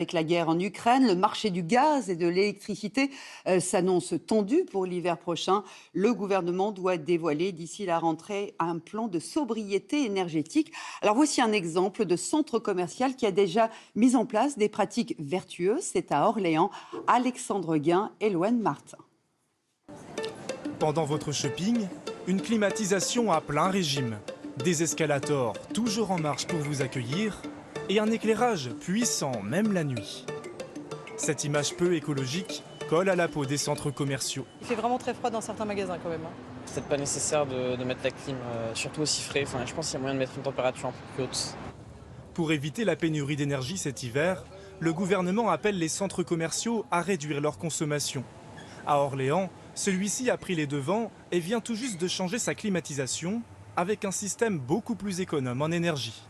Avec la guerre en Ukraine, le marché du gaz et de l'électricité s'annonce tendu pour l'hiver prochain. Le gouvernement doit dévoiler d'ici la rentrée un plan de sobriété énergétique. Alors voici un exemple de centre commercial qui a déjà mis en place des pratiques vertueuses. C'est à Orléans. Alexandre Guin et Loane Martin. Pendant votre shopping, une climatisation à plein régime, des escalators toujours en marche pour vous accueillir et un éclairage puissant même la nuit. Cette image peu écologique colle à la peau des centres commerciaux. Il fait vraiment très froid dans certains magasins quand même. C'est peut-être pas nécessaire de mettre la clim, surtout aussi frais. Enfin, je pense qu'il y a moyen de mettre une température un peu plus haute. Pour éviter la pénurie d'énergie cet hiver, le gouvernement appelle les centres commerciaux à réduire leur consommation. À Orléans, celui-ci a pris les devants et vient tout juste de changer sa climatisation avec un système beaucoup plus économe en énergie.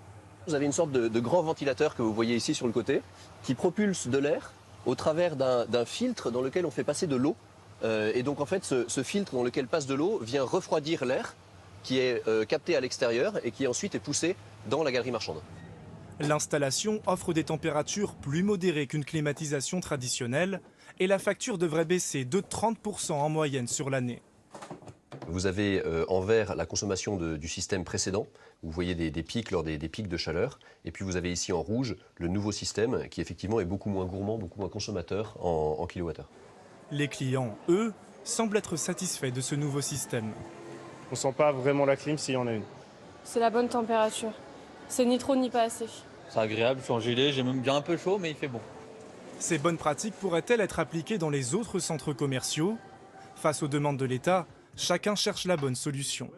Vous avez une sorte de grand ventilateur que vous voyez ici sur le côté qui propulse de l'air au travers d'un filtre dans lequel on fait passer de l'eau. Et donc en fait ce filtre dans lequel passe de l'eau vient refroidir l'air qui est capté à l'extérieur et qui ensuite est poussé dans la galerie marchande. L'installation offre des températures plus modérées qu'une climatisation traditionnelle et la facture devrait baisser de 30% en moyenne sur l'année. Vous avez en vert la consommation du système précédent. Vous voyez des pics lors des pics de chaleur. Et puis vous avez ici en rouge le nouveau système qui effectivement est beaucoup moins gourmand, beaucoup moins consommateur en kilowattheure. Les clients, eux, semblent être satisfaits de ce nouveau système. On sent pas vraiment la clim s'il y en a une. C'est la bonne température. C'est ni trop ni pas assez. C'est agréable, je suis en gilet, j'ai même bien un peu chaud, mais il fait bon. Ces bonnes pratiques pourraient-elles être appliquées dans les autres centres commerciaux? Face aux demandes de l'État, chacun cherche la bonne solution.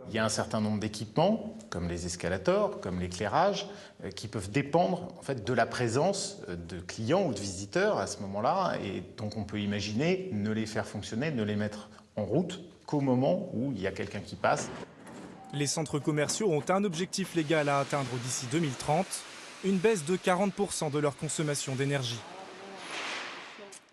Il y a un certain nombre d'équipements, comme les escalators, comme l'éclairage, qui peuvent dépendre en fait, de la présence de clients ou de visiteurs à ce moment-là. Et donc on peut imaginer ne les faire fonctionner, ne les mettre en route qu'au moment où il y a quelqu'un qui passe. Les centres commerciaux ont un objectif légal à atteindre d'ici 2030, une baisse de 40% de leur consommation d'énergie.